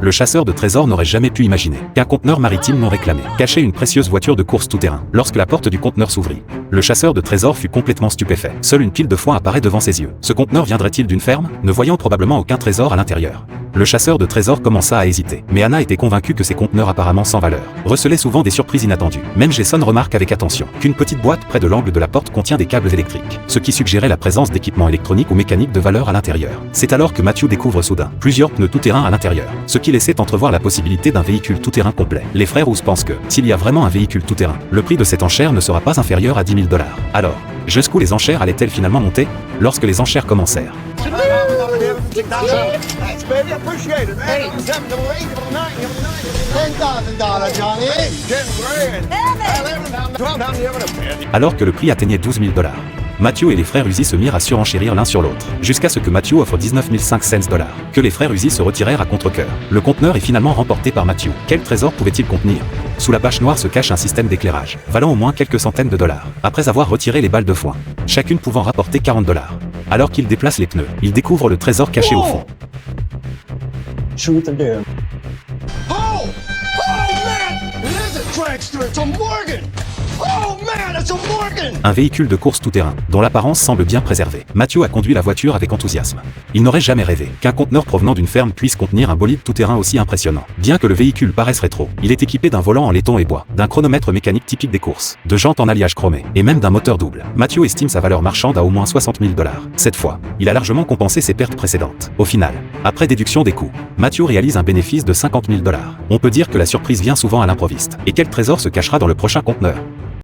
Le chasseur de trésors n'aurait jamais pu imaginer qu'un conteneur maritime non réclamé cachait une précieuse voiture de course tout-terrain. Lorsque la porte du conteneur s'ouvrit, le chasseur de trésors fut complètement stupéfait. Seule une pile de foin apparaît devant ses yeux. Ce conteneur viendrait-il d'une ferme, ne voyant probablement aucun trésor à l'intérieur? Le chasseur de trésors commença à hésiter, mais Anna était convaincue que ces conteneurs apparemment sans valeur recelaient souvent des surprises inattendues. Même Jason remarque avec attention qu'une petite boîte près de l'angle de la porte contient des câbles électriques, ce qui suggérait la présence d'équipements électroniques ou mécaniques de valeur à l'intérieur. C'est alors que Matthew découvre soudain plusieurs pneus tout-terrain à l'intérieur, ce qui laissait entrevoir la possibilité d'un véhicule tout-terrain complet. Les frères House pensent que, s'il y a vraiment un véhicule tout-terrain, le prix de cette enchère ne sera pas inférieur à 10 000 $. Alors, jusqu'où les enchères allaient-elles finalement monter? Lorsque les enchères commencèrent, alors que le prix atteignait 12 000 $, Matthew et les frères Uzi se mirent à surenchérir l'un sur l'autre, jusqu'à ce que Matthew offre 19 500 $, que les frères Uzi se retirèrent à contre-cœur. Le conteneur est finalement remporté par Matthew. Quel trésor pouvait-il contenir? Sous la bâche noire se cache un système d'éclairage, valant au moins quelques centaines de dollars. Après avoir retiré les balles de foin, chacune pouvant rapporter 40 $. Alors qu'il déplace les pneus, il découvre le trésor caché au fond. Truth or dare. Oh! Oh man! It is a dragster! It's a Morgan! Oh man, it's a Morgan! Un véhicule de course tout-terrain, dont l'apparence semble bien préservée. Matthew a conduit la voiture avec enthousiasme. Il n'aurait jamais rêvé qu'un conteneur provenant d'une ferme puisse contenir un bolide tout-terrain aussi impressionnant. Bien que le véhicule paraisse rétro, il est équipé d'un volant en laiton et bois, d'un chronomètre mécanique typique des courses, de jantes en alliage chromé, et même d'un moteur double. Matthew estime sa valeur marchande à au moins 60 000 $. Cette fois, il a largement compensé ses pertes précédentes. Au final, après déduction des coûts, Matthew réalise un bénéfice de 50 000 $. On peut dire que la surprise vient souvent à l'improviste. Et quel trésor se cachera dans le prochain conteneur?